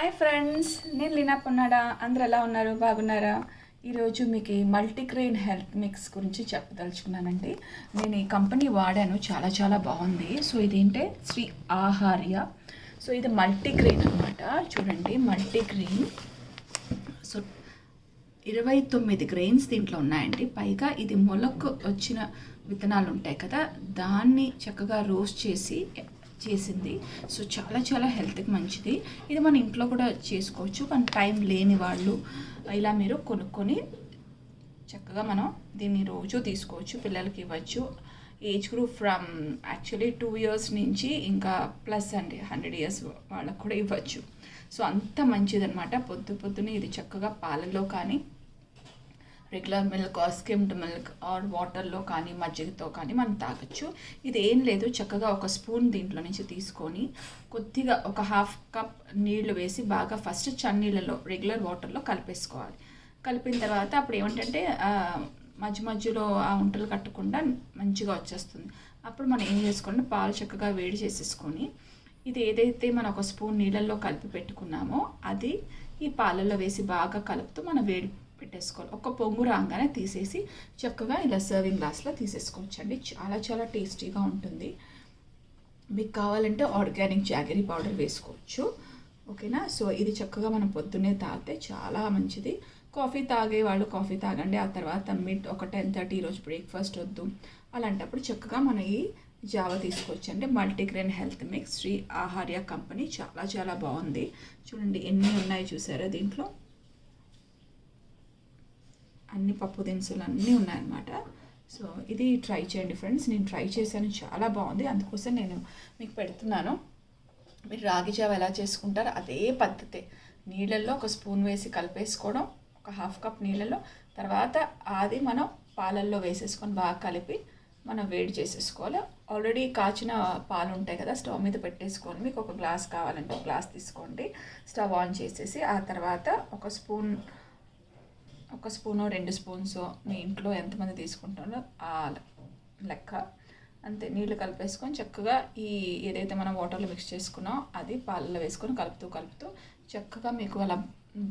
Hi friends, నేను లీనా పొన్నాడా. అందరు ఎలా ఉన్నారు? బాగున్నారా? ఈరోజు మీకు ఈ మల్టీగ్రెయిన్ హెల్త్ మిక్స్ గురించి చెప్పదలుచుకున్నానండి. నేను ఈ కంపెనీ వాడాను, చాలా చాలా బాగుంది. సో ఇదేంటే శ్రీ ఆహార్య. సో ఇది మల్టీగ్రెయిన్ అనమాట. చూడండి, మల్టీగ్రెయిన్. సో 29 గ్రెయిన్స్ దీంట్లో ఉన్నాయండి. పైగా ఇది మొలకు వచ్చిన విత్తనాలు ఉంటాయి కదా, దాన్ని చక్కగా రోస్ట్ చేసింది. సో చాలా చాలా హెల్త్కి మంచిది. ఇది మన ఇంట్లో కూడా చేసుకోవచ్చు, కానీ టైం లేని వాళ్ళు ఇలా మీరు కొనుక్కొని చక్కగా మనం దీన్ని రోజు తీసుకోవచ్చు. పిల్లలకి ఇవ్వచ్చు. Age group from actually 2 years నుంచి ఇంకా ప్లస్ అండి, 100 years వాళ్ళకు కూడా ఇవ్వచ్చు. సో అంత మంచిదనమాట. పొద్దునే ఇది చక్కగా పాలల్లో కానీ, regular milk are skimmed milk are వాటర్లో కానీ, మజ్జిగతో కానీ మనం తాగొచ్చు. ఇది ఏం లేదు, చక్కగా ఒక స్పూన్ దీంట్లో నుంచి తీసుకొని కొద్దిగా ఒక 1/2 cup నీళ్లు వేసి బాగా ఫస్ట్ చన్నీళ్ళలో రెగ్యులర్ వాటర్లో కలిపేసుకోవాలి. కలిపిన తర్వాత అప్పుడు ఏమంటే మధ్యలో ఆ ఉంటలు కట్టకుండా మంచిగా వచ్చేస్తుంది. అప్పుడు మనం ఏం చేసుకోండి, పాలు చక్కగా వేడి చేసేసుకొని ఇది ఏదైతే మనం ఒక స్పూన్ నీళ్ళల్లో కలిపి పెట్టుకున్నామో అది ఈ పాలల్లో వేసి బాగా కలుపుతూ మనం వేడి పెట్టేసుకోవాలి. ఒక పొంగు రాగానే తీసేసి చక్కగా ఇలా సర్వింగ్ గ్లాస్లో తీసేసుకోవచ్చు అండి. చాలా చాలా టేస్టీగా ఉంటుంది. మీకు కావాలంటే ఆర్గానిక్ జాగరీ పౌడర్ వేసుకోవచ్చు. ఓకేనా? సో ఇది చక్కగా మనం పొద్దున్నే తాగితే చాలా మంచిది. కాఫీ తాగేవాళ్ళు కాఫీ తాగండి. ఆ తర్వాత మిడ్ ఒక 10:30 ఈరోజు బ్రేక్ఫాస్ట్ వద్దు అలాంటప్పుడు చక్కగా మనం ఈ జావా తీసుకోవచ్చండి. Multigrain health mix Shri Aharya company. చాలా చాలా బాగుంది. చూడండి ఎన్ని ఉన్నాయి చూసారా, దీంట్లో అన్ని పప్పు దినుసులు అన్నీ ఉన్నాయన్నమాట. సో ఇది ట్రై చేయండి ఫ్రెండ్స్. నేను ట్రై చేశాను, చాలా బాగుంది. అందుకోసం నేను మీకు పెడుతున్నాను. మీరు రాగి జావ ఎలా చేసుకుంటారో అదే పద్ధతే. నీళ్ళల్లో ఒక స్పూన్ వేసి కలిపేసుకోవడం, ఒక 1/2 cup నీళ్ళల్లో, తర్వాత అది మనం పాలల్లో వేసేసుకొని బాగా కలిపి మనం వేడి చేసేసుకోవాలి. ఆల్రెడీ కాచిన పాలు ఉంటాయి కదా, స్టవ్ మీద పెట్టేసుకోండి. మీకు ఒక గ్లాస్ కావాలంటే ఒక గ్లాస్ తీసుకోండి. స్టవ్ ఆన్ చేసేసి ఆ తర్వాత ఒక స్పూనో 2 స్పూన్స్ మీ ఇంట్లో ఎంతమంది తీసుకుంటారో ఆ లెక్క అంతే నీళ్ళు కలిపేసుకొని చక్కగా ఈ ఏదైతే మనం వాటర్లో మిక్స్ చేసుకున్నామో అది పాలలో వేసుకొని కలుపుతూ చక్కగా మీకు అలా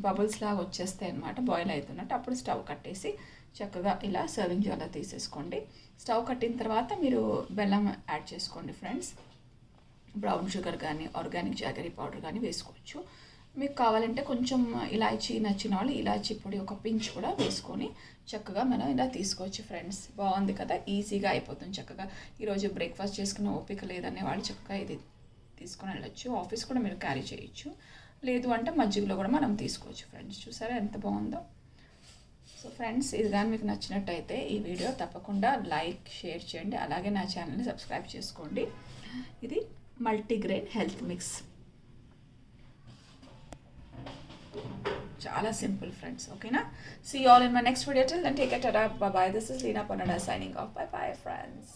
బబుల్స్ లాగా వచ్చేస్తాయి అన్నమాట, బాయిల్ అవుతున్నట్టు. అప్పుడు స్టవ్ కట్టేసి చక్కగా ఇలా సర్వింగ్ జార్లో తీసేసుకోండి. స్టవ్ కట్టిన తర్వాత మీరు బెల్లం యాడ్ చేసుకోండి ఫ్రెండ్స్. బ్రౌన్ షుగర్ కానీ ఆర్గానిక్ జాగరీ పౌడర్ కానీ వేసుకోవచ్చు. మీకు కావాలంటే కొంచెం ఇలాచీ నచ్చిన వాళ్ళు ఇలాచీ పొడి ఒక పించ్ కూడా వేసుకొని చక్కగా మనం ఇలా తీసుకోవచ్చు ఫ్రెండ్స్. బాగుంది కదా, ఈజీగా అయిపోతుంది. చక్కగా ఈరోజు బ్రేక్ఫాస్ట్ చేసుకున్న ఓపిక లేదనే వాళ్ళు చక్కగా ఇది తీసుకొని వెళ్ళొచ్చు. ఆఫీస్ కూడా మీరు క్యారీ చేయొచ్చు. లేదు అంటే మజ్జిగలో కూడా మనం తీసుకోవచ్చు ఫ్రెండ్స్. చూసారా ఎంత బాగుందో. సో ఫ్రెండ్స్, ఇది కానీ మీకు నచ్చినట్టయితే ఈ వీడియో తప్పకుండా లైక్ షేర్ చేయండి. అలాగే నా ఛానల్ని సబ్స్క్రైబ్ చేసుకోండి. ఇది మల్టీగ్రెయిన్ హెల్త్ మిక్స్. చాలా సింపుల్ ఫ్రెండ్స్. ఓకేనా? See you all in my next video. Till then, take care. Bye bye. This is Leena Ponada signing off. Bye bye friends.